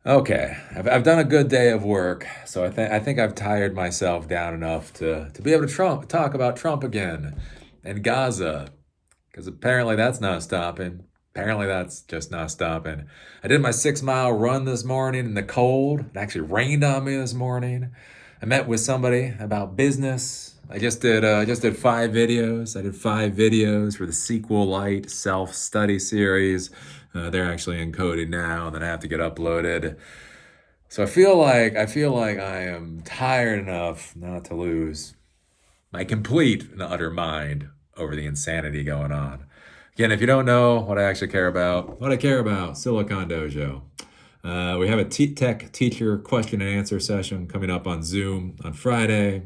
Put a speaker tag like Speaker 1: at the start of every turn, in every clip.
Speaker 1: Okay, I've done a good day of work, so I think I've tired myself down enough to be able to talk about Trump again and Gaza, because apparently that's not stopping. Apparently that's just not stopping. I did my 6 mile run this morning in the cold. It actually rained on me this morning. I met with somebody about business. I just did 5 videos. I did 5 videos for the SQLite self-study series. They're actually encoded now, and then I have to get uploaded. So I feel like I am tired enough not to lose my complete and utter mind over the insanity going on. Again, if you don't know what I actually care about, what I care about, Silicon Dojo. We have a tech teacher question and answer session coming up on Zoom on Friday.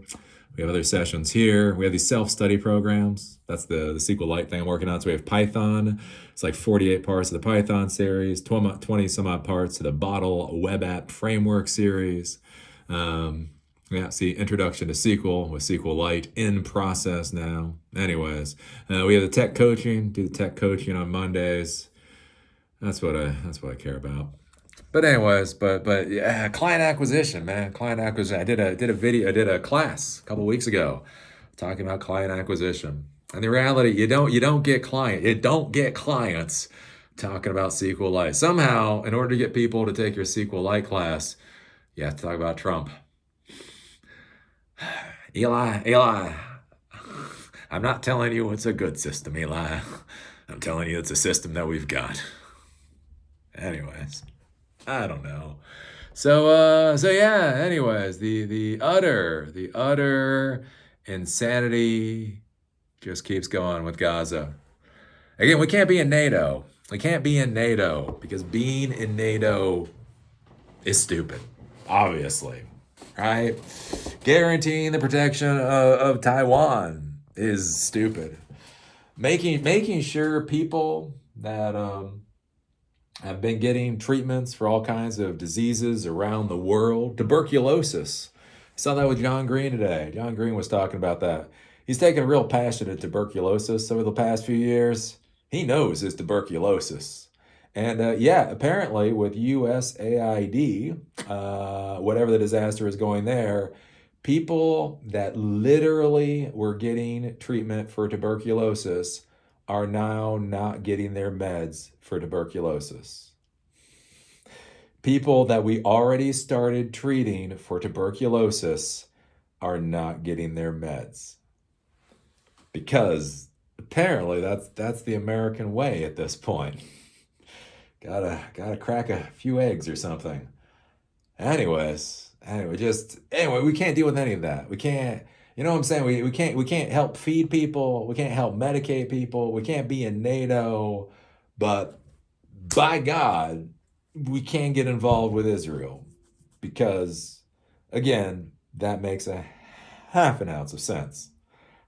Speaker 1: We have other sessions here. We have these self-study programs. That's the SQLite thing I'm working on. So we have Python. It's like 48 parts of the Python series, 20 some odd parts to the Bottle web app framework series. Yeah, see, introduction to SQL with SQLite in process now. Anyways, we have the tech coaching. Do the tech coaching on Mondays. That's what I care about. But anyways, but yeah, client acquisition, man, client acquisition. I did a class a couple weeks ago, talking about client acquisition. And the reality, you don't get clients talking about SQLite. Somehow, in order to get people to take your SQLite class, you have to talk about Trump. Eli, I'm not telling you it's a good system, Eli. I'm telling you it's a system that we've got. Anyways, I don't know. So yeah. Anyways, the utter insanity just keeps going with Gaza. Again, we can't be in NATO. We can't be in NATO because being in NATO is stupid. Obviously, right? Guaranteeing the protection of Taiwan is stupid. Making sure people that have been getting treatments for all kinds of diseases around the world. Tuberculosis. I saw that with John Green today. John Green was talking about that. He's taken a real passion to tuberculosis over the past few years. He knows his tuberculosis. And yeah, apparently with USAID, whatever the disaster is going there, people that literally were getting treatment for tuberculosis are now not getting their meds for tuberculosis. People that we already started treating for tuberculosis are not getting their meds because apparently that's the American way at this point. Gotta crack a few eggs or something. Anyway, we can't deal with any of that. We can't, you know what I'm saying? We can't help feed people. We can't help medicate people. We can't be in NATO, but by God, we can get involved with Israel because, again, that makes a half an ounce of sense.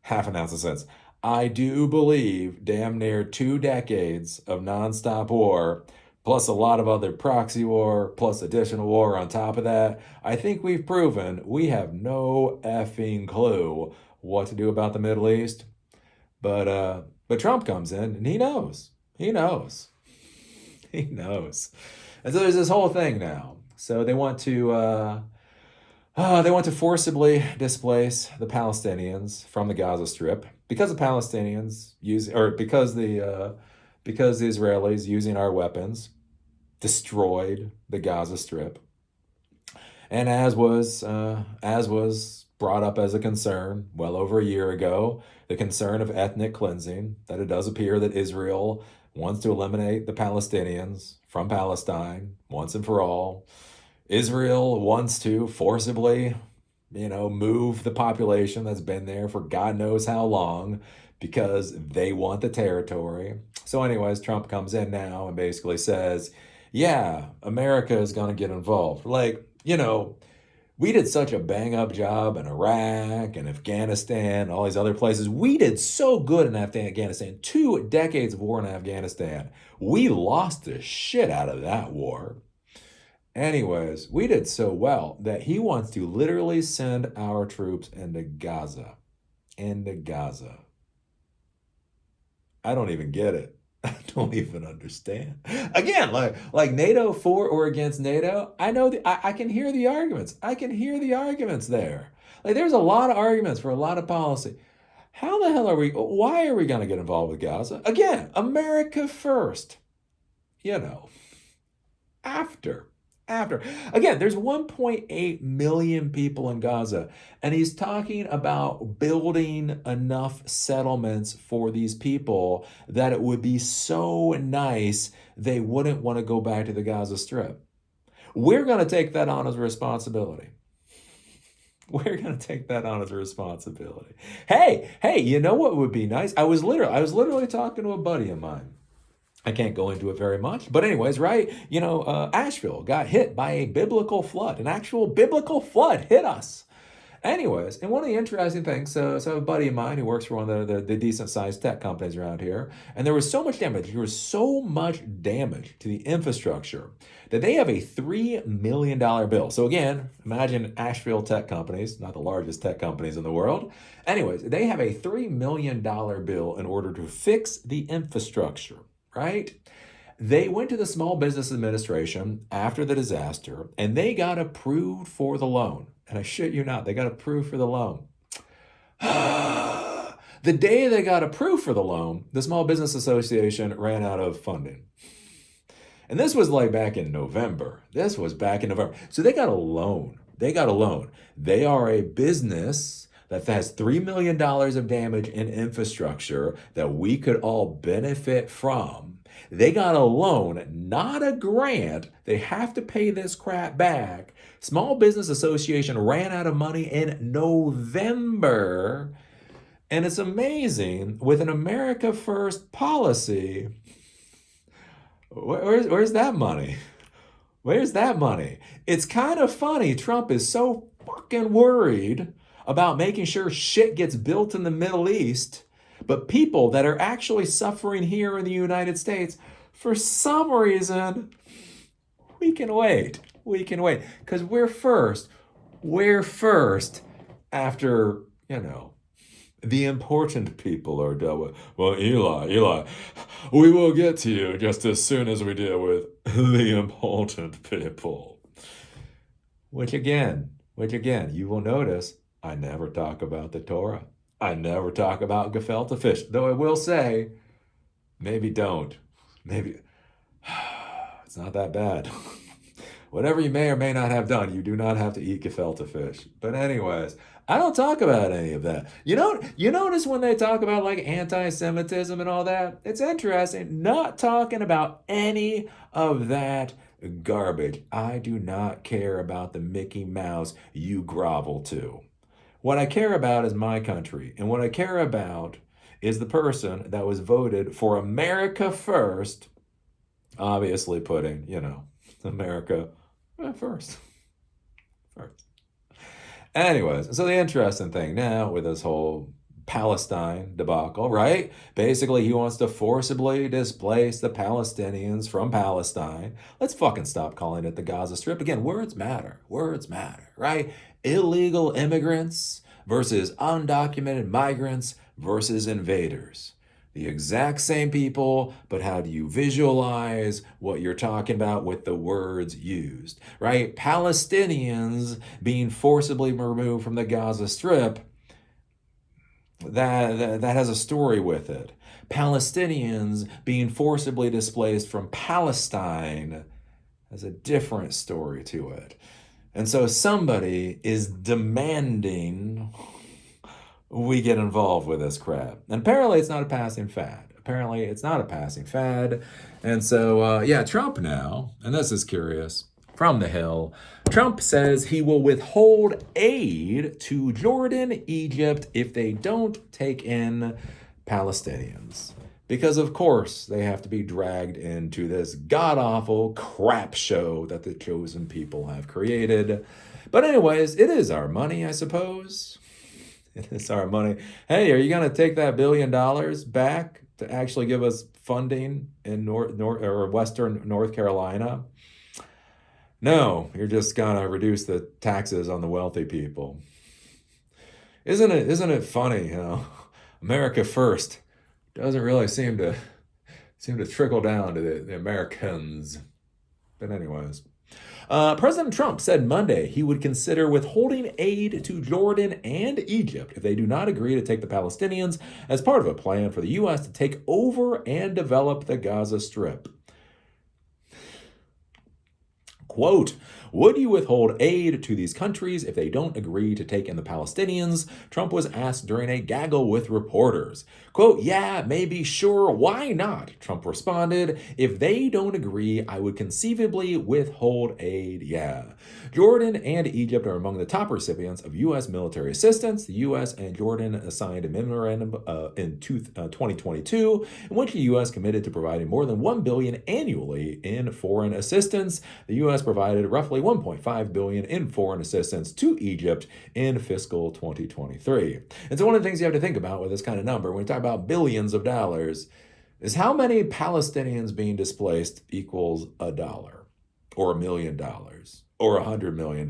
Speaker 1: Half an ounce of sense. I do believe damn near 2 decades of nonstop war, plus a lot of other proxy war, plus additional war on top of that. I think we've proven we have no effing clue what to do about the Middle East. But Trump comes in and he knows. He knows. He knows. And so there's this whole thing now. So they want to forcibly displace the Palestinians from the Gaza Strip because the Palestinians use or because the Israelis using our weapons destroyed the Gaza Strip, and as was brought up as a concern well over a year ago, the concern of ethnic cleansing, that it does appear that Israel wants to eliminate the Palestinians from Palestine once and for all. Israel wants to forcibly, move the population that's been there for God knows how long because they want the territory. So, anyways, Trump comes in now and basically says, yeah, America is going to get involved. Like, we did such a bang up job in Iraq and Afghanistan, all these other places. We did so good in Afghanistan. 2 decades of war in Afghanistan. We lost the shit out of that war. Anyways, we did so well that he wants to literally send our troops into Gaza. Into Gaza. I don't even get it. I don't even understand. Again, like NATO for or against NATO, I know I can hear the arguments. I can hear the arguments there. Like there's a lot of arguments for a lot of policy. How the hell are we? Why are we going to get involved with Gaza? Again, America first. You know, after. After. Again, there's 1.8 million people in Gaza, and he's talking about building enough settlements for these people that it would be so nice they wouldn't want to go back to the Gaza Strip. We're going to take that on as a responsibility. We're going to take that on as a responsibility. Hey, you know what would be nice? I was literally talking to a buddy of mine. I can't go into it very much. But anyways, right? Asheville got hit by a biblical flood. An actual biblical flood hit us. Anyways, and one of the interesting things, so a buddy of mine who works for one of the decent sized tech companies around here, and there was so much damage. There was so much damage to the infrastructure that they have a $3 million bill. So again, imagine Asheville tech companies, not the largest tech companies in the world. Anyways, they have a $3 million bill in order to fix the infrastructure, right? They went to the Small Business Administration after the disaster and they got approved for the loan. And I shit you not, they got approved for the loan. The day they got approved for the loan, the Small Business Association ran out of funding. And this was like back in November. This was back in November. So they got a loan. They got a loan. They are a business that has $3 million of damage in infrastructure that we could all benefit from. They got a loan, not a grant. They have to pay this crap back. Small Business Association ran out of money in November. And it's amazing, with an America First policy, where's that money? Where's that money? It's kind of funny. Trump is so fucking worried about making sure shit gets built in the Middle East, but people that are actually suffering here in the United States, for some reason, we can wait. We can wait. Because we're first. We're first after, the important people are dealt with. Well, Eli, we will get to you just as soon as we deal with the important people. Which again, you will notice I never talk about the Torah. I never talk about gefilte fish. Though I will say, maybe don't. Maybe it's not that bad. Whatever you may or may not have done, you do not have to eat gefilte fish. But anyways, I don't talk about any of that. You notice when they talk about like anti-Semitism and all that? It's interesting. Not talking about any of that garbage. I do not care about the Mickey Mouse you grovel to. What I care about is my country. And what I care about is the person that was voted for America first, obviously putting, America first. Anyways, so the interesting thing now with this whole Palestine debacle, right? Basically, he wants to forcibly displace the Palestinians from Palestine. Let's fucking stop calling it the Gaza Strip. Again, words matter. Words matter, right? Illegal immigrants versus undocumented migrants versus invaders. The exact same people, but how do you visualize what you're talking about with the words used, right? Palestinians being forcibly removed from the Gaza Strip, that has a story with it. Palestinians being forcibly displaced from Palestine has a different story to it. And so somebody is demanding we get involved with this crap. And apparently it's not a passing fad. And so, Trump now, and this is curious, from the Hill, Trump says he will withhold aid to Jordan, Egypt, if they don't take in Palestinians. Because, of course, they have to be dragged into this god-awful crap show that the chosen people have created. But anyways, it is our money, I suppose. It is our money. Hey, are you going to take that $1 billion back to actually give us funding in Western North Carolina? No, you're just going to reduce the taxes on the wealthy people. Isn't it funny, America first doesn't really seem to seem to trickle down to the Americans. But anyways. President Trump said Monday he would consider withholding aid to Jordan and Egypt if they do not agree to take the Palestinians as part of a plan for the U.S. to take over and develop the Gaza Strip. Quote, would you withhold aid to these countries if they don't agree to take in the Palestinians? Trump was asked during a gaggle with reporters. Quote, yeah, maybe, sure, why not? Trump responded, if they don't agree, I would conceivably withhold aid, yeah. Jordan and Egypt are among the top recipients of U.S. military assistance. The U.S. and Jordan signed a memorandum in 2022 in which the U.S. committed to providing more than $1 billion annually in foreign assistance. The U.S. provided roughly $1.5 billion in foreign assistance to Egypt in fiscal 2023. And so one of the things you have to think about with this kind of number, when we talk about billions of dollars, is how many Palestinians being displaced equals $1 or $1 million or $100 million.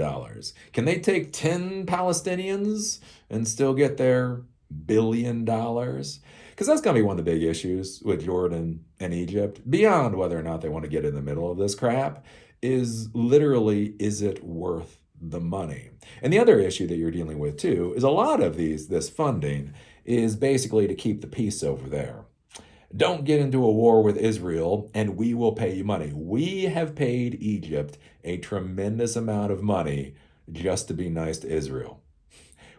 Speaker 1: Can they take 10 Palestinians and still get their $1 billion? Because that's going to be one of the big issues with Jordan and Egypt, beyond whether or not they want to get in the middle of this crap, is literally, is it worth the money? And the other issue that you're dealing with too is a lot of this funding is basically to keep the peace over there. Don't get into a war with Israel and we will pay you money. We have paid Egypt a tremendous amount of money just to be nice to Israel.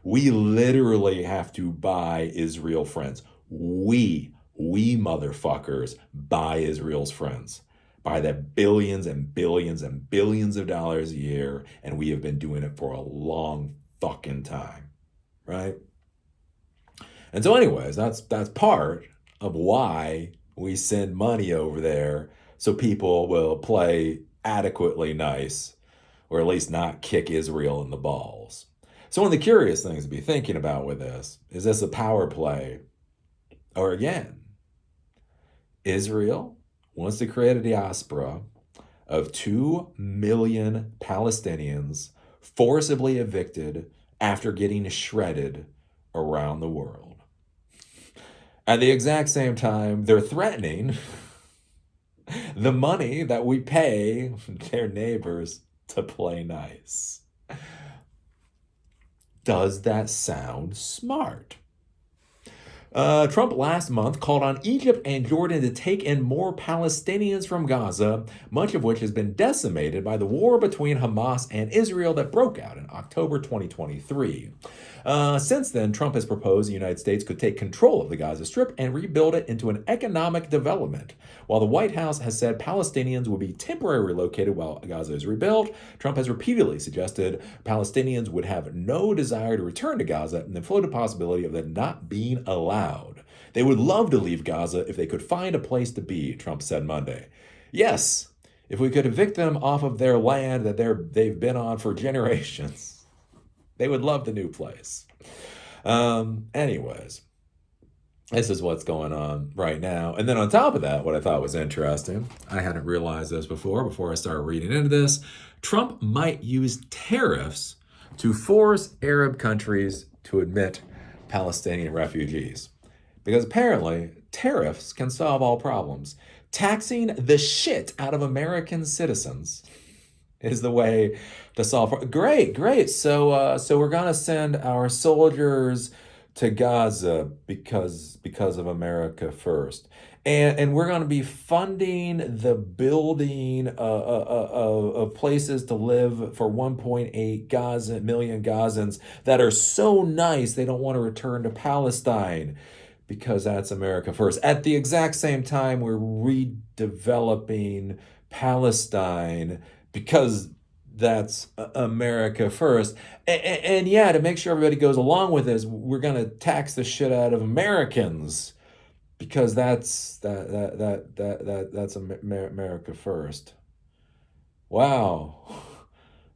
Speaker 1: We literally have to buy Israel friends. We motherfuckers buy Israel's friends. By the billions and billions and billions of dollars a year, and we have been doing it for a long fucking time, right? And so anyways, that's part of why we send money over there, so people will play adequately nice, or at least not kick Israel in the balls. So one of the curious things to be thinking about with this, is this a power play? Or again, Israel wants to create a diaspora of 2 million Palestinians forcibly evicted after getting shredded around the world. At the exact same time, they're threatening the money that we pay their neighbors to play nice. Does that sound smart? Trump last month called on Egypt and Jordan to take in more Palestinians from Gaza, much of which has been decimated by the war between Hamas and Israel that broke out in October 2023. Since then, Trump has proposed the United States could take control of the Gaza Strip and rebuild it into an economic development. While the White House has said Palestinians will be temporarily relocated while Gaza is rebuilt, Trump has repeatedly suggested Palestinians would have no desire to return to Gaza and then floated the possibility of them not being allowed. They would love to leave Gaza if they could find a place to be, Trump said Monday. Yes, if we could evict them off of their land that they've been on for generations. They would love the new place. Anyways, this is what's going on right now. And then on top of that, what I thought was interesting, I hadn't realized this before I started reading into this, Trump might use tariffs to force Arab countries to admit Palestinian refugees. Because apparently, tariffs can solve all problems. Taxing the shit out of American citizens is the way to solve. Great. So we're gonna send our soldiers to Gaza because of America first, and we're gonna be funding the building of places to live for 1.8 million Gazans that are so nice they don't want to return to Palestine. Because that's America first. At the exact same time, we're redeveloping Palestine because that's America first. And yeah, to make sure everybody goes along with this, we're going to tax the shit out of Americans because that's America first. Wow.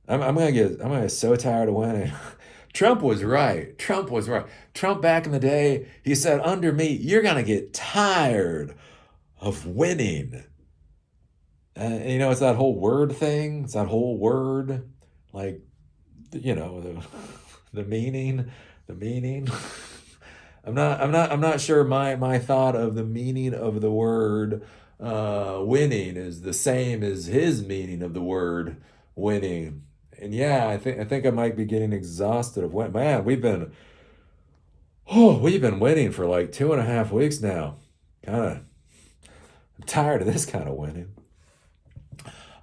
Speaker 1: I'm gonna get so tired of winning. Trump was right. Trump back in the day, he said, under me, you're going to get tired of winning. And, it's that whole word thing. It's that whole word, like, the meaning. I'm not sure my thought of the meaning of the word winning is the same as his meaning of the word winning. And yeah, I think I might be getting exhausted of winning. Man, we've been winning for like 2.5 weeks now. Kind of tired of this kind of winning.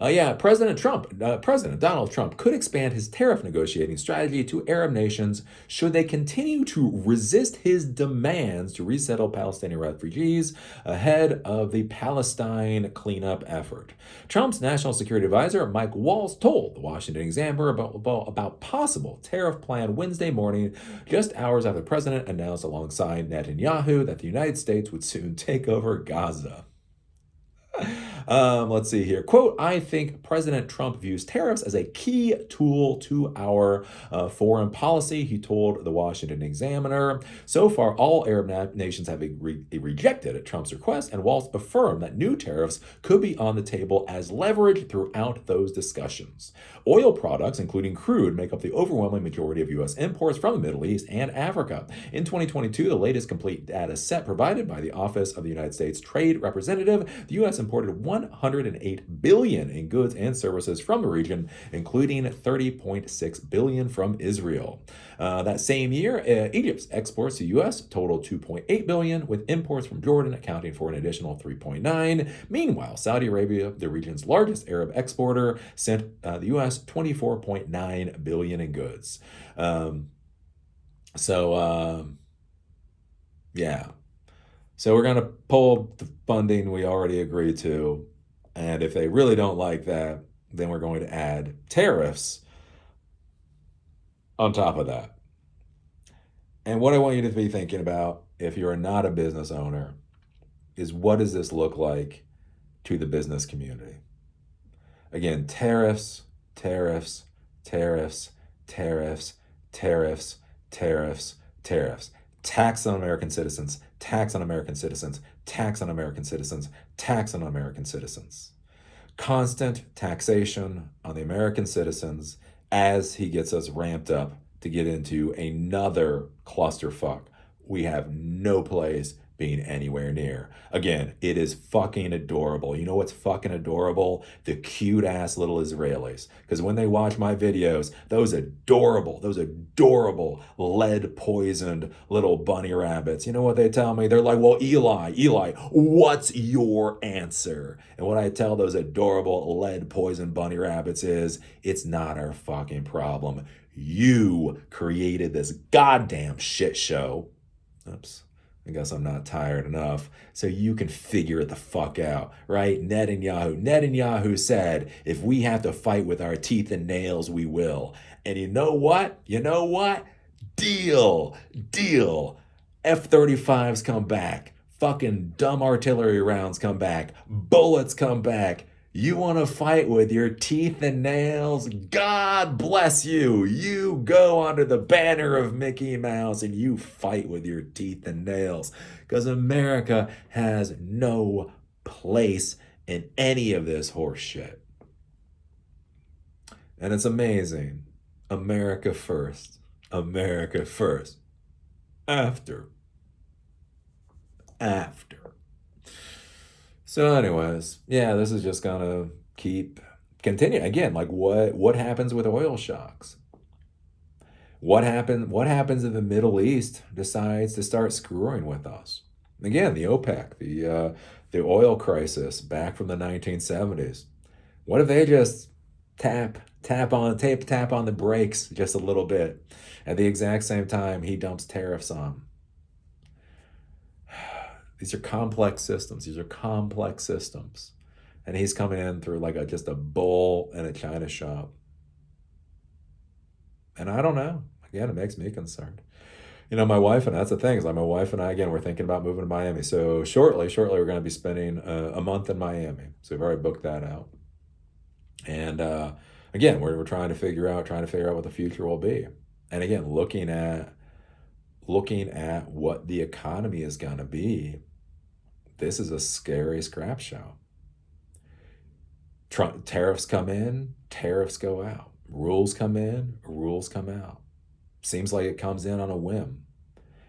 Speaker 1: Yeah, President Donald Trump could expand his tariff negotiating strategy to Arab nations should they continue to resist his demands to resettle Palestinian refugees ahead of the Palestine cleanup effort. Trump's national security advisor, Mike Waltz, told the Washington Examiner about possible tariff plan Wednesday morning, just hours after the president announced alongside Netanyahu that the United States would soon take over Gaza. Let's see here. Quote, I think President Trump views tariffs as a key tool to our foreign policy, he told the Washington Examiner. So far, all Arab nations have rejected Trump's request, and Waltz affirmed that new tariffs could be on the table as leverage throughout those discussions. Oil products, including crude, make up the overwhelming majority of U.S. imports from the Middle East and Africa. In 2022, the latest complete data set provided by the Office of the United States Trade Representative, the U.S. imported $108 billion in goods and services from the region, including $30.6 billion from Israel. That same year, Egypt's exports to the U.S. totaled $2.8 billion, with imports from Jordan accounting for an additional $3.9. Meanwhile, Saudi Arabia, the region's largest Arab exporter, sent the U.S. $24.9 billion in goods. Yeah. So we're going to pull the funding we already agreed to. And if they really don't like that, then we're going to add tariffs on top of that. And what I want you to be thinking about, if you're not a business owner, is what does this look like to the business community? Again, tariffs, tariffs, tariffs, tariffs, tariffs, tariffs, tariffs. Tax on American citizens, tax on American citizens, tax on American citizens, tax on American citizens. Constant taxation on the American citizens as he gets us ramped up to get into another clusterfuck we have no place being anywhere near. Again, it is fucking adorable. You know what's fucking adorable? The cute ass little Israelis. Because when they watch my videos, those adorable lead poisoned little bunny rabbits, you know what they tell me? They're like, well, Eli, what's your answer? And what I tell those adorable lead poisoned bunny rabbits is, it's not our fucking problem. You created this goddamn shit show. Oops. I guess I'm not tired enough, so you can figure it the fuck out, right? Netanyahu said, if we have to fight with our teeth and nails, we will. And you know what? Deal. F-35s come back. Fucking dumb artillery rounds come back. Bullets come back. You want to fight with your teeth and nails? God bless you. You go under the banner of Mickey Mouse and you fight with your teeth and nails. Because America has no place in any of this horse shit. And it's amazing. America first. America first. After. So anyways, yeah, this is just gonna keep continuing. Again, like what happens with oil shocks? What happens if the Middle East decides to start screwing with us? Again, the OPEC, the oil crisis back from the 1970s. What if they just tap on the brakes just a little bit at the exact same time he dumps tariffs on? These are complex systems. And he's coming in through like just a bull in a china shop. And I don't know. Again, it makes me concerned. My wife and that's the thing, is like my wife and I, again, we're thinking about moving to Miami. So shortly, we're going to be spending a month in Miami. So we've already booked that out. And again, we're trying to figure out what the future will be. And again, looking at what the economy is going to be, this is a scary scrap show. Tariffs come in, tariffs go out. Rules come in, rules come out. Seems like it comes in on a whim.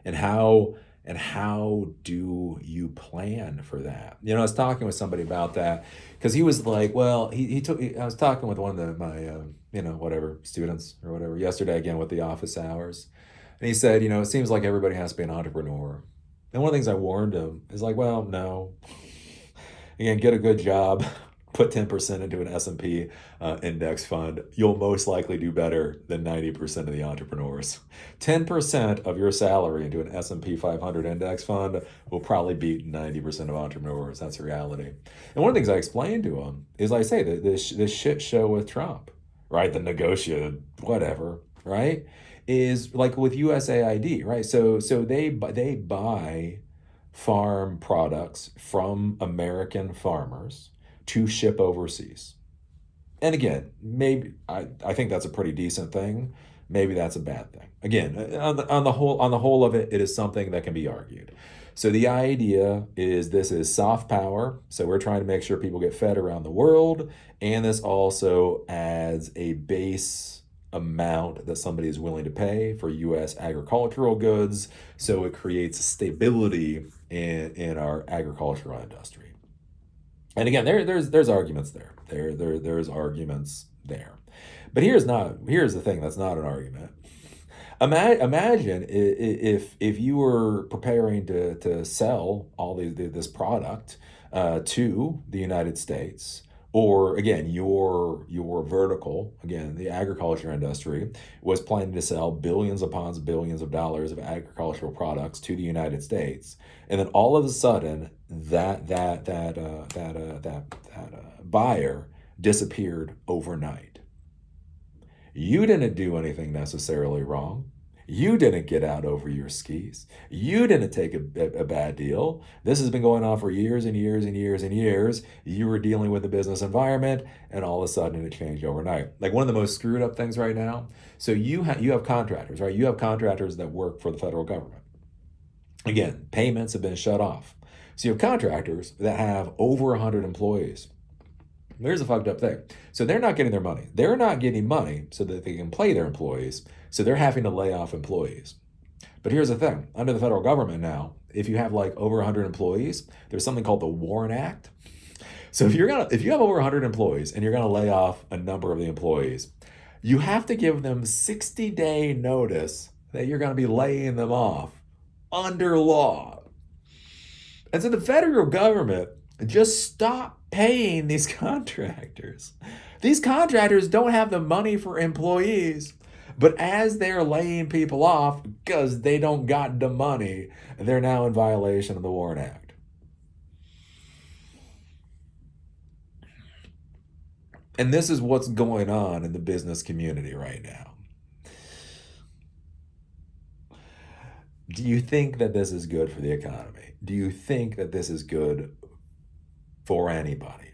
Speaker 1: And how And how do you plan for that? You know, I was talking with somebody about that because he was like, well, I was talking with one of my, whatever, students or whatever yesterday again with the office hours. And he said, it seems like everybody has to be an entrepreneur. And one of the things I warned him is like, well, no. Again, get a good job, put 10% into an S&P index fund. You'll most likely do better than 90% of the entrepreneurs. 10% of your salary into an S&P 500 index fund will probably beat 90% of entrepreneurs. That's the reality. And one of the things I explained to him is I say that this shit show with Trump, right? The negotiated whatever, right? Is like with USAID, right? So they buy farm products from American farmers to ship overseas. And again, maybe I think that's a pretty decent thing. Maybe that's a bad thing. Again, on the whole of it, it is something that can be argued. So the idea is this is soft power. So we're trying to make sure people get fed around the world, and this also adds a base amount that somebody is willing to pay for U.S. agricultural goods. So it creates stability in our agricultural industry. And again, there's arguments there. There's arguments there. But here's the thing that's not an argument. Imagine if you were preparing to sell all this product to the United States, or again your vertical, again the agriculture industry was planning to sell billions upon billions of dollars of agricultural products to the United States, and then all of a sudden that buyer disappeared overnight. You didn't do anything necessarily wrong. You didn't get out over your skis. You didn't take a bad deal. This has been going on for years and years and years and years. You were dealing with the business environment, and all of a sudden it changed overnight. Like one of the most screwed up things right now. So you have contractors, right? You have contractors that work for the federal government. Again, payments have been shut off. So you have contractors that have over 100 employees. Here's the fucked up thing. So they're not getting their money. They're not getting money so that they can pay their employees. So they're having to lay off employees. But here's the thing. Under the federal government now, if you have like over 100 employees, there's something called the Warren Act. So if you have over 100 employees and you're going to lay off a number of the employees, you have to give them 60-day notice that you're going to be laying them off under law. And so the federal government just stop paying these contractors. These contractors don't have the money for employees, but as they're laying people off because they don't got the money, they're now in violation of the Warren Act. And this is what's going on in the business community right now. Do you think that this is good for the economy? Do you think that this is good for anybody?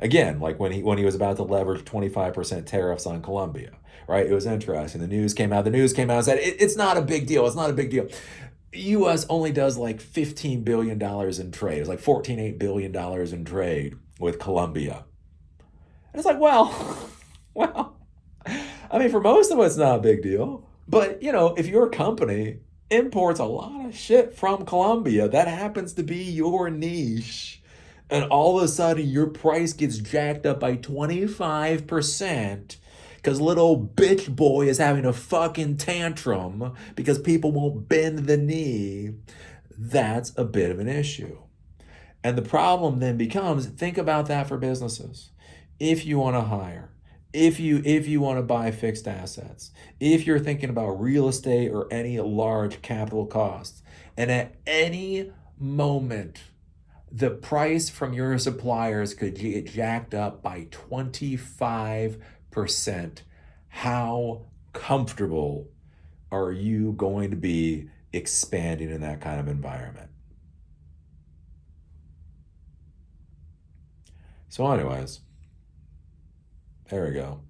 Speaker 1: Again, like when he was about to leverage 25% tariffs on Colombia, right? It was interesting. The news came out and said, it's not a big deal. It's not a big deal. U.S. only does like $15 billion in trade. It's like $14.8 billion in trade with Colombia. And it's like, well, I mean, for most of us, it's not a big deal. But, if your company imports a lot of shit from Colombia, that happens to be your niche, and all of a sudden your price gets jacked up by 25% because little bitch boy is having a fucking tantrum because people won't bend the knee, that's a bit of an issue. And the problem then becomes, think about that for businesses. If you want to hire, if you want to buy fixed assets, if you're thinking about real estate or any large capital costs, and at any moment the price from your suppliers could get jacked up by 25%, how comfortable are you going to be expanding in that kind of environment? So anyways, there we go.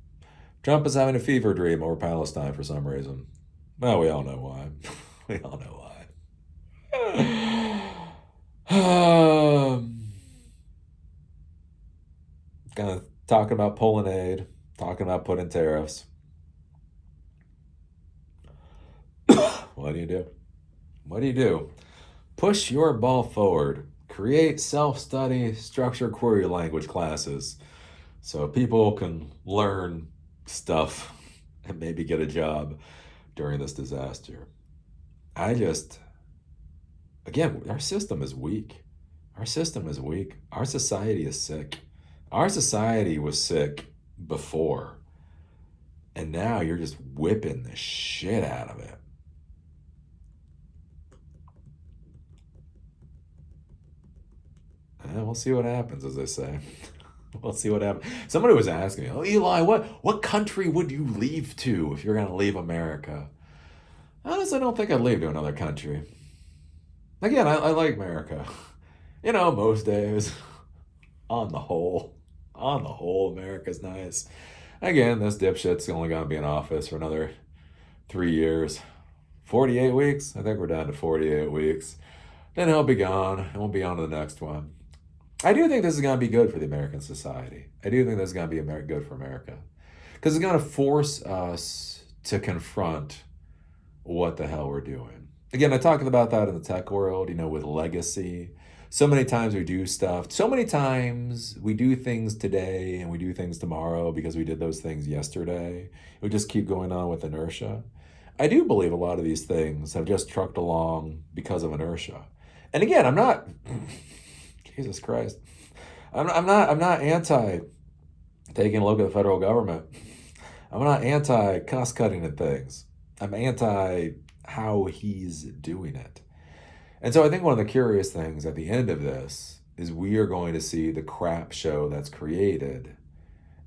Speaker 1: Trump is having a fever dream over Palestine for some reason. Well, we all know why. We all know why. Kind of talking about pulling aid, talking about putting tariffs. What do you do? What do you do push your ball forward. Create self-study, structured query language classes so people can learn stuff and maybe get a job during this disaster. Again, our system is weak. Our system is weak. Our society is sick. Our society was sick before, and now you're just whipping the shit out of it. And we'll see what happens, as they say. We'll see what happens. Somebody was asking me, "Oh, Eli, what country would you leave to if you're going to leave America?" Honestly, I don't think I'd leave to another country. Again, I like America. Most days, on the whole, America's nice. Again, this dipshit's only going to be in office for another 3 years. 48 weeks? I think we're down to 48 weeks. Then he'll be gone, and we'll be on to the next one. I do think this is going to be good for the American society. I do think this is going to be good for America. Because it's going to force us to confront what the hell we're doing. Again, I talked about that in the tech world, with legacy. So many times we do stuff. So many times we do things today and we do things tomorrow because we did those things yesterday. We just keep going on with inertia. I do believe a lot of these things have just trucked along because of inertia. And again, I'm not, Jesus Christ, I'm not anti taking a look at the federal government. I'm not anti cost cutting and things. I'm anti how he's doing it. And so I think one of the curious things at the end of this is we are going to see the crap show that's created,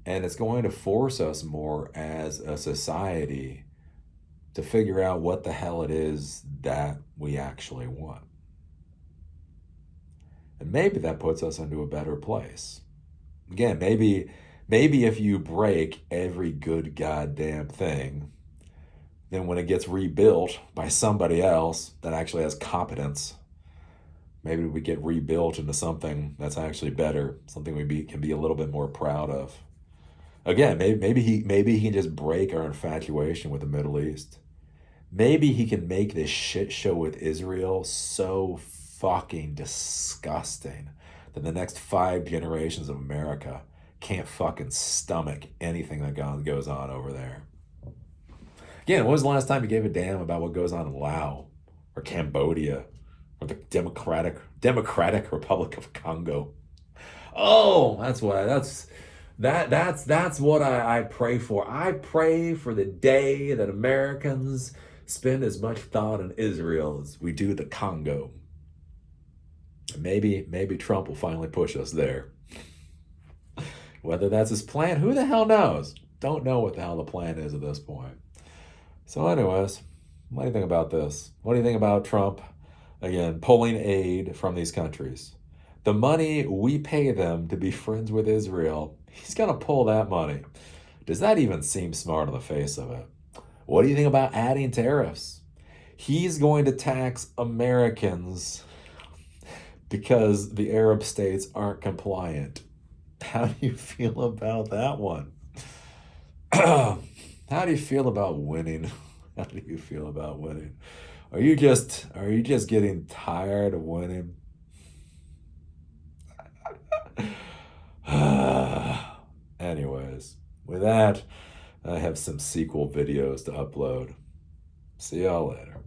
Speaker 1: and it's going to force us more as a society to figure out what the hell it is that we actually want. And maybe that puts us into a better place. Again, maybe if you break every good goddamn thing, then when it gets rebuilt by somebody else that actually has competence, maybe we get rebuilt into something that's actually better, something we can be a little bit more proud of. Again, maybe he can just break our infatuation with the Middle East. Maybe he can make this shit show with Israel so fucking disgusting that the next 5 generations of America can't fucking stomach anything that goes on over there. Again, when was the last time you gave a damn about what goes on in Laos or Cambodia or the Democratic Republic of Congo? Oh, that's what I pray for. I pray for the day that Americans spend as much thought in Israel as we do the Congo. And maybe Trump will finally push us there. Whether that's his plan, who the hell knows? Don't know what the hell the plan is at this point. So anyways, what do you think about this? What do you think about Trump, again, pulling aid from these countries? The money we pay them to be friends with Israel, he's going to pull that money. Does that even seem smart on the face of it? What do you think about adding tariffs? He's going to tax Americans because the Arab states aren't compliant. How do you feel about that one? How do you feel about winning? How do you feel about winning? Are you just getting tired of winning? Anyways, with that, I have some sequel videos to upload. See y'all later.